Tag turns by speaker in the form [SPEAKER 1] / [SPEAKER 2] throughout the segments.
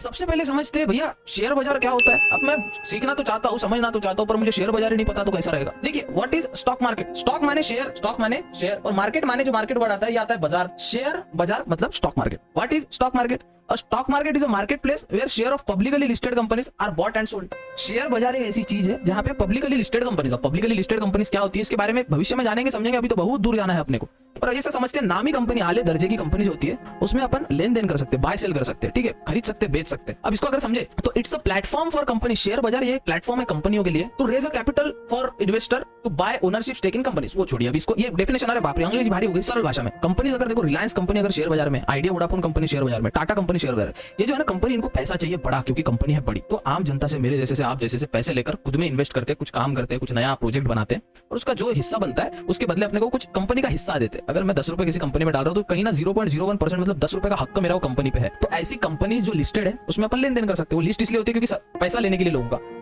[SPEAKER 1] सबसे पहले समझते हैं भैया शेयर बाजार क्या होता है। अब मैं सीखना तो चाहता हूँ, समझना तो चाहता हूँ, पर मुझे शेयर बाजार ही नहीं पता तो कैसा रहेगा। देखिए what is stock market. Stock माने शेयर, स्टॉक माने शेयर, और मार्केट माने जो मार्केट वर्ड आता है ये आता है बाजार। शेयर बाजार मतलब stock market. What is stock market? A stock market is a marketplace where share of publicly listed companies are bought and sold. Share बाजार एक ऐसी चीज है जहां पे पब्लिकली लिस्टेड कंपनीज, अब पब्लिकली लिस्टेड कंपनीज क्या होती है इसके बारे में भविष्य में जानेंगे, समझेंगे, अभी तो बहुत दूर जाना है अपने को। पर जैसे समझते हैं नामी कंपनी, आले दर्जे की कंपनी जो होती है उसमें अपन लेन देन कर सकते हैं, बाय सेल कर सकते हैं, ठीक है, खरीद सकते हैं, बेच सकते हैं। अब इसको अगर समझे तो it's a platform for company. Share बाजार ये एक प्लेटफॉर्म है कंपनियों के लिए to raise a capital for investor to buy ownership stake in companies. वो छोड़िए, अब इसको ये डेफिनेशन, अरे बाप रे अंग्रेजी भारी हो गई, सरल भाषा में कंपनीज अगर देखो, रिलायंस कंपनी अगर शेयर बाजार में, आइडिया वोडाफोन कंपनी शेयर बाजार में, टाटा कंपनी शेयर बाजार, ये जो है ना कंपनी, इनको पैसा चाहिए बड़ा, क्योंकि कंपनी है बड़ी, तो आम जनता से, मेरे जैसे से, आप जैसे से पैसे लेकर खुद में इन्वेस्ट करते हैं, कुछ काम करते हैं, कुछ नया प्रोजेक्ट बनाते हैं और उसका जो हिस्सा बनता है उसके बदले अपने को कुछ कंपनी का हिस्सा देते हैं। अगर मैं 10 रुपए किसी कंपनी में डाल रहा हूं तो कहीं ना 0.01% मतलब 10 रुपए का हक मेरा वो कंपनी पे है। तो ऐसी कंपनी जो लिस्टेड है उसमें अपन लेन देन कर सकते हैं। वो लिस्ट इसलिए होती है क्योंकि पैसा लेने के लिए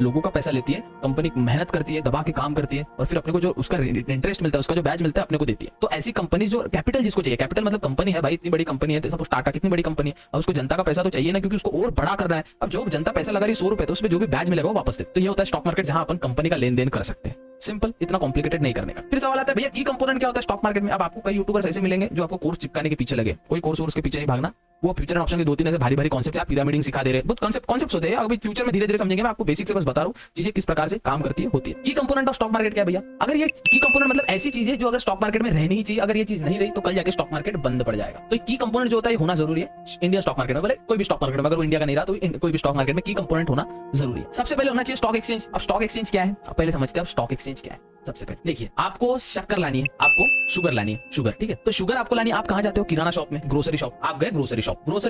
[SPEAKER 1] लोगों का पैसा लेती है कंपनी, मेहनत करती है, दबा के काम करती है और फिर अपने को जो उसका इंटरेस्ट मिलता है, उसका जो ब्याज मिलता है अपने को देती है। तो ऐसी कंपनी जो कैपिटल जिसको चाहिए, कैपिटल मतलब कंपनी है भाई, इतनी बड़ी कंपनी है, सपोज टाटा कितनी बड़ी कंपनी है, अब उसको जनता का पैसा तो चाहिए ना, क्योंकि उसको और बड़ा करना है। अब जो जनता पैसा लगा रही है 100 रुपए, तो उसमें जो भी ब्याज मिलेगा वो वापस दे। तो ये होता है स्टॉक मार्केट, जहां अपन कंपनी का लेन देन कर सकते हैं। सिंपल, इतना कॉम्प्लिकेटेड नहीं करने का। फिर सवाल आता है भैया की कंपोनेंट क्या होता है स्टॉक मार्केट में। अब आपको कई यूट्यूबर्स ऐसे मिलेंगे जो आपको कोर्स चिपकाने के पीछे लगे। कोई कोर्स के पीछे नहीं भागना, वो फ्यूचर एंड ऑप्शन के 2-3 ऐसे भारी कॉन्सेप्ट आप पिरामिडिंग सिखा दे रहे हैं, बहुत कॉन्सेप्ट्स होते हैं। अभी फ्यूचर में धीरे-धीरे समझेंगे, मैं आपको बेसिक से बस बता रहा हूं चीजें किस प्रकार से काम करती है, होती है। की कंपोनेंट ऑफ स्टॉक मार्केट क्या है भैया? अगर ये की कंपोनेंट मतलब ऐसी चीज है जो अगर स्टॉक मार्केट में रहनी ही चाहिए, अगर ये चीज नहीं रही तो कल जाके स्टॉक मार्केट बंद पड़ जाएगा। तो की कंपोनेंट जो होता है होना जरूरी है इंडियन स्टॉक मार्केट में, बोले कोई भी स्टॉक मार्केट में, अगर वो इंडिया का नहीं रहा तो कोई भी स्टॉक मार्केट में की कंपोनेंट होना जरूरी है। सबसे पहले होना चाहिए स्टॉक एक्सचेंज। अब स्टॉक एक्सचेंज क्या है पहले समझते हैं। अब स्टॉक एक्सचेंज क्या है सबसे पहले देखिए, आपको शक्कर लानी है, आपको शुगर लानी है, शुगर, ठीक है। तो शुगर आपको लानी है, आप कहां जाते हो? किराना शॉप में, ग्रोसरी शॉप। आप गए ग्रोसरी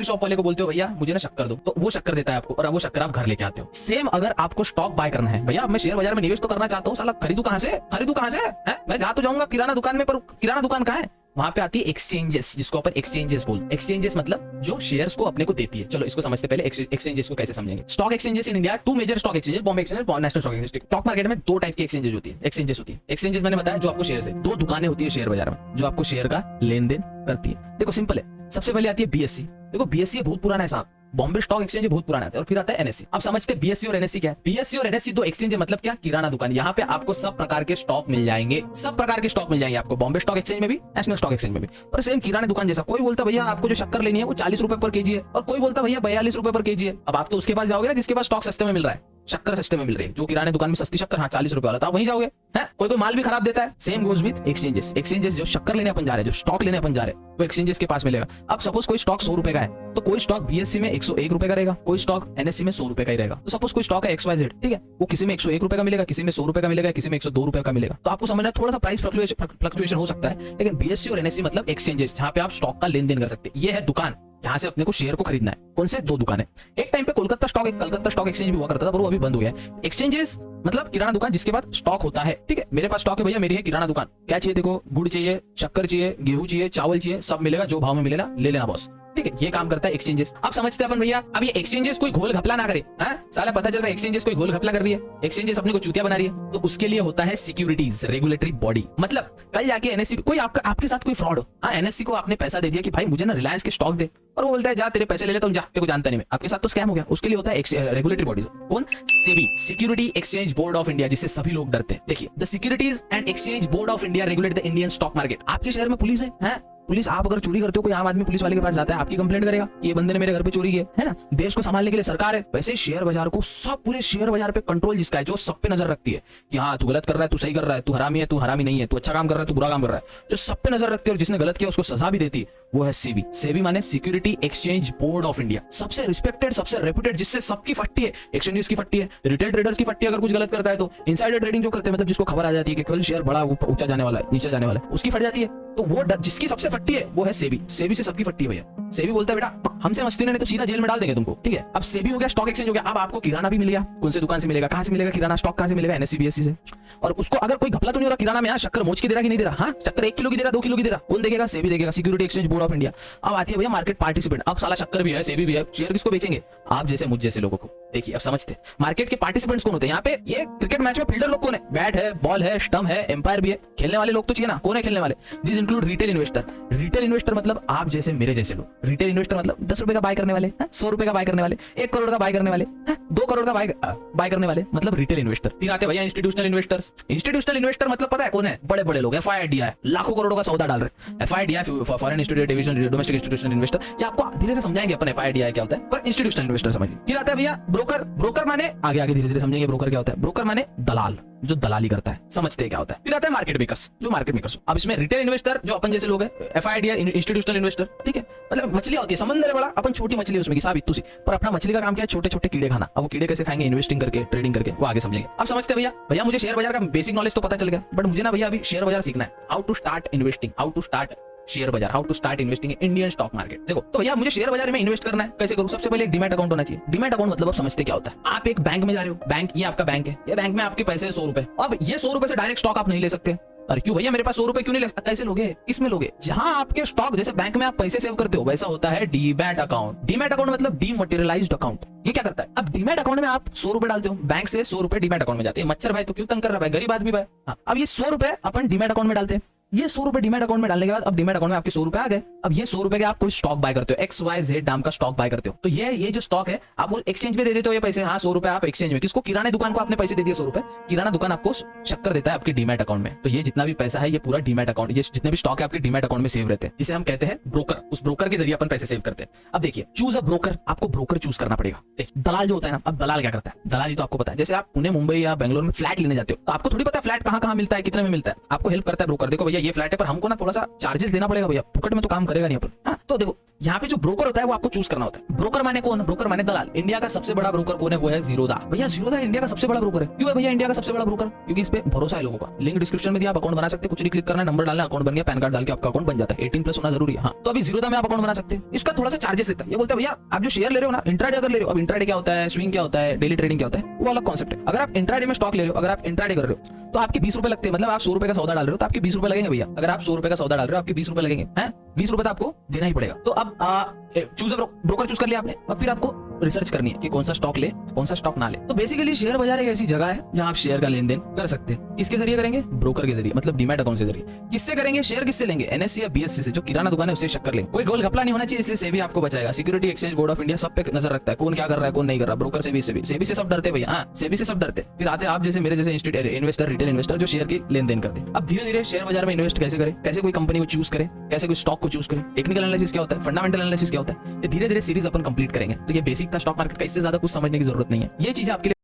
[SPEAKER 1] शॉप वाले को बोलते हो भैया मुझे ना शक्कर दो, तो वो शक्कर देता है आपको और वो शक्कर आप घर लेके आते हो। सेम अगर आपको स्टॉक बाय करना है, भैया मैं शेयर बाजार में निवेश तो करना चाहता हूँ, साला खरीदू कहां से मैं जहां तो जाऊंगा किराना दुकान में, पर किराना दुकान कहां है? वहां पे आती है एक्सचेंजेस, जिसको अपन एक्सचेंजेस बोलते हैं। एक्सचेंजेस मतलब जो शेयर्स को अपने को देती है। चलो इसको समझते पहले एक्सचेंजेस को कैसे समझेंगे। Stock exchanges in India 2 major stock exchanges, Bombay exchange, national stock exchange. Stock market में 2 टाइप की एक्सचेंजेस होती है। एक्सचेंजेस मैंने बताया जो आपको शेयर से, 2 दुकानें होती है शेयर बाजार में जो आपको शेयर का लेन देन करती है। देखो सिंपल है, सबसे पहले आती है बीएससी। देखो बीएससी बहुत पुराना है साहब, बॉम्बे स्टॉक एक्सचेंज बहुत पुराना है, और फिर आता है एनएससी। अब समझते हैं बीएससी और एनएससी क्या है। बीएससी और एनएससी 2 एक्सचेंज है, मतलब क्या? किराना दुकान। यहाँ पे आपको सब प्रकार के स्टॉक मिल जाएंगे, सब प्रकार के स्टॉक मिल जाएंगे आपको, बॉम्बे स्टॉक एक्सचेंज में भी, नेशनल स्टॉक एक्सचेंज में भी, और सेम किराना दुकान जैसा। कोई बोलता भैया आपको जो शक्कर लेनी है वो 40 रुपए पर केजी है, और कोई बोलता भैया 42 रुपए पर केजी है। अब आप तो उसके पास जाओगे ना जिसके पास स्टॉक सस्ते में मिल रहा है, शक्कर सस्ते में मिल रही है, जो किराने दुकान में सस्ती शक्कर 40 रुपए वाला था, वहीं जाओगे। कोई माल भी खराब देता है। सेम गोज विद एक्सचेंजेस जो शक्कर लेने अपन जा रहे हैं, जो स्टॉक लेने अपन जा रहे हैं, वो एक्सचेंजेस के पास मिलेगा। अब सपोज कोई स्टॉक 100 रुपए का है, तो कोई स्टॉक बीएससी में 101 रुपए का रहेगा, कोई स्टॉक एनएससी में 100 रुपए का ही रहेगा। तो सपोज कोई स्टॉक है XYZ, ठीक है, वो किसी में 101 रुपए का मिलेगा, किसी में 100 रुपए का मिलेगा, किसी में 102 रुपए का मिलेगा। तो आपको समझना थोड़ा सा प्राइस फ्लक्चुएशन हो सकता है, लेकिन बीएससी और एनएससी मतलब एक्सचेंजेस जहां पे आप स्टॉक का लेन देन कर सकते हैं। ये है दुकान जहां से अपने को शेयर को खरीदना है। कौन से? 2 दुकानें। एक टाइम पे कलकत्ता स्टॉक एक्सचेंज भी हुआ करता था, पर वो अभी बंद हो गया है। एक्सचेंजेस मतलब किराना दुकान जिसके पास स्टॉक होता है, ठीक है। मेरे पास स्टॉक है भैया, मेरी है किराना दुकान। क्या चाहिए देखो, गुड़ चाहिए, शक्कर चाहिए, गेहूं चाहिए, चावल चाहिए, सब मिलेगा, जो भाव में मिलेगा ले लेना बॉस, ठीक है। ये काम करता है एक्सचेंजेस। अब समझते हैं अपन भैया, अब ये एक्सचेंजेस कोई घोल घपला ना करे। साला पता चल रहा है एक्सचेंजेस कोई घोल घपला कर रही है, एक्सचेंजेस अपने को चूतिया बना रही है, तो उसके लिए होता है सिक्योरिटीज रेगुलेटरी बॉडी। मतलब कल जाके एनएससी कोई आपके साथ कोई फ्रॉड हो, एनएससी को आपने पैसा दे दिया कि भाई मुझे ना रिलायंस के स्टॉक दे, और वो बोलता है जा तेरे पैसे ले लेता हूं, जा तेरे को जानता नहीं मैं, आपके साथ तो स्कैम हो गया। उसके लिए होता है रेगुलेटरी बॉडीज। कौन? SEBI, security exchange board of India, जिससे सभी लोग डरते हैं। देखिए, the securities and exchange board of India regulate the Indian stock market. आपके शहर में पुलिस है? पुलिस, आप अगर चोरी करते हो, कोई आम आदमी पुलिस वाले के पास जाता है, आपकी कंप्लेंट करेगा कि ये बंदे ने मेरे घर पे चोरी की है ना। देश को संभालने के लिए सरकार है। वैसे शेयर बाजार को, सब पूरे शेयर बाजार पे कंट्रोल जिसका है, जो सब पे नजर रखती है कि हाँ तू गलत कर रहा है, तू सही कर रहा है, तू हरामी है, तू हरामी नहीं है, तू अच्छा काम कर रहा है, तू बुरा काम कर रहा है, जो सब पे नजर रखती है और जिसने गलत किया उसको सजा भी देती है, वो है सेबी। सेबी माने security exchange board of India. सबसे रिस्पेक्टेड, सबसे रेप्यूटेड, जिससे सबकी फट्टी है, एक्सचेंजेस की फट्टी है, रिटेल ट्रेडर्स की फट्टी है। अगर कुछ गलत करता है तो इनसाइडर ट्रेडिंग जो करते हैं, मतलब जिसको खबर आ जाती है कि कल शेयर बड़ा ऊंचा जाने वाला है, नीचे जाने वाला है, उसकी फट जाती है। तो वो जिसकी सबसे फट्टी है वो है सेबी। सेबी से सबकी फट्टी है भैया। सेबी बोलता है बेटा हमसे मस्ती नहीं तो सीधा जेल में डाल देंगे तुमको, ठीक है। अब सेबी हो गया, स्टॉक एक्सचेंज हो गया। अब आपको किराना भी मिल गया। कौन से दुकान से मिलेगा, कहां से मिलेगा किराना, स्टॉक कहां से मिलेगा? एनएससी बीएससी से। और उसको अगर कोई घपला तो नहीं हो रहा किराना में, शक्कर मोच की दे रहा कि नहीं दे रहा, हाँ शक्कर 1 किलो की दे रहा, 2 किलो की दे रहा, कौन देखेगा? सेबी देखेगा, security exchange board of India. अब आती है भैया मार्केट पार्टिसिपेंट। अब साला शक्कर भी है, सेबी भी है, शेयर किसको बेचेंगे? आप जैसे मुझ जैसे लोगों को। देखिए अब समझते हैं मार्केट के पार्टिसिपेंट्स कौन होते हैं। यहाँ पे ये क्रिकेट मैच में फील्डर लोग कौन है, बैट है, बॉल है, स्टंप है, एम्पायर भी है, खेलने वाले लोग तो चाहिए ना, कौन है खेलने वाले। This include retail investor. Retail investor मतलब आप जैसे मेरे जैसे लोग। रिटेल इन्वेस्टर मतलब 10 रुपए का बाय करने वाले, 100 रुपए का बाय करने वाले, 1 करोड़ का बाय करने वाले, 2 करोड़ का बाय करने वाले, मतलब रिटेल इन्वेस्टर। फिर आते भैया इंस्टीट्यूशनल इन्वेस्टर्स। इंस्टीट्यूशनल इन्वेस्टर मतलब पता है कौन है, बड़े बड़े लोग, FIDI लाखों करोड़ों का सौदा डाल रहे हैं। FIDI foreign institute division domestic institutional investor. ये आपको धीरे से समझाएंगे अपन FIDI क्या होता है, पर इंस्टीट्यूशनल इन्वेस्टर समझिए। फिर आता है भैया ब्रोकर। ब्रोकर माने आगे आगे धीरे धीरे समझेंगे ब्रोकर क्या होता है। ब्रोकर माने दलाल, जो दलाली करता है, समझते हैं क्या होता है। फिर आता है मार्केट मेकर्स, जो मार्केट मेकर्स। अब इसमें रिटेल इन्वेस्टर जो अपन जैसे लोग हैं, FIDI इंस्टीट्यूशनल इन्वेस्टर, ठीक है। मतलब मछली होती है, समंदर है बड़ा, अपन छोटी मछली उसमें की साबित तुसी, पर अपना मछली का काम क्या है, छोटे छोटे कीड़े खाना। अब वो कीड़े कैसे खाएंगे, इन्वेस्टिंग करके, ट्रेडिंग करके, वो आगे समझेंगे। अब समझते हैं भैया मुझे शेयर बाजार का बेसिक नॉलेज तो पता चल गया, बट मुझे ना भैया अभी शेयर बाजार सीखना है। How to start investing, how to start share बाजार, how to start investing in Indian stock market. देखो तो भैया मुझे शेयर बाजार में इन्वेस्ट करना है, कैसे करूं। सबसे पहले एक डीमैट अकाउंट होना चाहिए। डीमैट अकाउंट मतलब आप समझते क्या होता है। आप एक बैंक में जा रहे हो, बैंक ये आपका बैंक है, ये बैंक में आपके पैसे 100 रुपए। अब ये 100 रुपए से डायरेक्ट स्टॉक आप नहीं ले सकते। अरे क्यों भैया, मेरे पास 100 रुपए क्यों नहीं ले सकते, कैसे लोगे, किसमें लोगे। जहां आपके स्टॉक, जैसे बैंक में आप पैसे सेव करते हो, वैसा होता है डीमैट अकाउंट। डीमैट अकाउंट मतलब डीमटेरियलाइज्ड अकाउंट। ये क्या करता है, अब डीमैट अकाउंट में आप 100 रुपए डालते हो, बैंक से 100 रुपए डीमैट अकाउंट में जाते हैं। मच्छर भाई तो क्यों तंग कर रहा है, गरीब आदमी भाई। अब ये 100 रुपए अपन डीमैट अकाउंट में डालते हैं। ये 100 रुपए डीमैट अकाउंट में डालने के बाद अब डीमैट अकाउंट में आपके 100 रुपए आ गए। अब ये 100 रुपए के आप कोई स्टॉक बाय करते हो, XYZ नाम का स्टॉक बाय करते हो, तो ये जो स्टॉक है आप वो एक्सचेंज पे दे देते हो ये पैसे। हाँ 100 रुपए आप एक्सचेंज में, किसको, किराने दुकान को आपने पैसे दे दिए 100 रुपए, किराना दुकान आपको शक्कर देता है आपके डीमैट अकाउंट में। तो ये जितना भी पैसा है ये पूरा डीमैट अकाउंट, ये जितने भी स्टॉक है आपके डीमैट अकाउंट में सेव रहते हैं, जिसे हम कहते हैं ब्रोकर। उस ब्रोकर के जरिए अपन पैसे सेव करते हैं। अब देखिए चूज अ ब्रोकर, आपको ब्रोकर चूज करना पड़ेगा। दलाल जो होता है ना, अब दलाल क्या करता है, दलाली तो आपको पता है। जैसे आप पुणे, मुंबई या बेंगलोर में फ्लैट लेने जाते हो, तो आपको थोड़ी पता है फ्लैट कहाँ कहाँ मिलता है, कितने में मिलता है। आपको हेल्प करता है ब्रोकर। देखो भैया ये फ्लैट है, पर हमको ना थोड़ा सा चार्जेस देना पड़ेगा भैया, फुकट में तो काम करेगा नहीं अपन। हाँ तो देखो यहाँ पे जो ब्रोकर होता है वो आपको चूज करना होता है। ब्रोकर माने कौन, ब्रोकर माने दलाल। इंडिया का सबसे बड़ा ब्रोकर कौन है, वो है ज़ीरोधा। भैया ज़ीरोधा इंडिया का सबसे बड़ा ब्रोकर है। क्यों है भैया इंडिया का सबसे बड़ा ब्रोकर, क्योंकि इस पे भरोसा है लोगों का। लिंक डिस्क्रिप्शन में दिया, आप अकाउंट बना सकते हैं, कुछ नहीं क्लिक करना है, नंबर डालना, अकाउंट बन गया, पैन कार्ड डाल के आपका अकाउंट बन जाता है। 18+ होना जरूरी है। हाँ तो अभी ज़ीरोधा में आप अकाउंट बना सकते हैं। इसका थोड़ा सा चार्जेस लेता है। ये बोलते हैं भैया आप जो शेयर ले रहे हो ना, इंट्राडे अगर ले रहे हो, अब इंट्राडे क्या होता है, स्विंग क्या होता है, डेली ट्रेडिंग क्या होता है, वो अलग कॉन्सेप्ट है। अगर आप इंट्राडे में स्टॉक ले रहे हो, अगर आप इंट्राडे कर रहे हो तो आपके 20 रुपए लगते हैं। मतलब आप 100 रुपए का सौदा डाल रहे हो तो आपके 20 रुपए लगेंगे भैया। अगर आप 100 रुपए का सौदा डाल रहे हो आपके 20 रुपए लगेंगे, हैं 20 रुपए तो आपको देना ही पड़ेगा। तो अब चूज ब्रोकर चूज कर लिया आपने, अब फिर आपको रिसर्च करनी है कि कौन सा स्टॉक ले, कौन सा स्टॉक ना ले। तो बेसिकली शेयर बाजार एक ऐसी जगह है जहां आप शेयर का लेन देन कर सकते हैं। किसके जरिए करेंगे, ब्रोकर के जरिए, मतलब डीमैट अकाउंट के जरिए। किससे करेंगे, शेयर किससे लेंगे, NSE या BSE से, जो किराना दुकान है उससे शक्कर लेंगे। कोई गोल घपला नहीं होना चाहिए, इसलिए सेबी आपको बचाएगा। Security exchange board of India सब पे नजर रखता है, कौन क्या कर रहा है, कौन नहीं कर रहा। ब्रोकर से भी सेबी से सब डरते भैया। हाँ सेबी से सब डरते। फिर आते आप जैसे मेरे जैसे इन्वेस्टर, रिटेल इन्वेस्टर जो शेयर की लेन देन करते हैं। अब धीरे धीरे शेयर बाजार में इन्वेस्ट कैसे करें, कैसे कोई कंपनी को चूज करें, कैसे कोई स्टॉक को चूज करें, टेक्निकल एनालिसिस क्या होता है, फंडामेंटल एनालिसिस क्या होता है, ये धीरे धीरे सीरीज अपन कंप्लीट करेंगे। तो ये बेसिक था स्टॉक मार्केट का, इससे ज्यादा कुछ समझने की जरूरत नहीं है। ये चीजें आपके लिए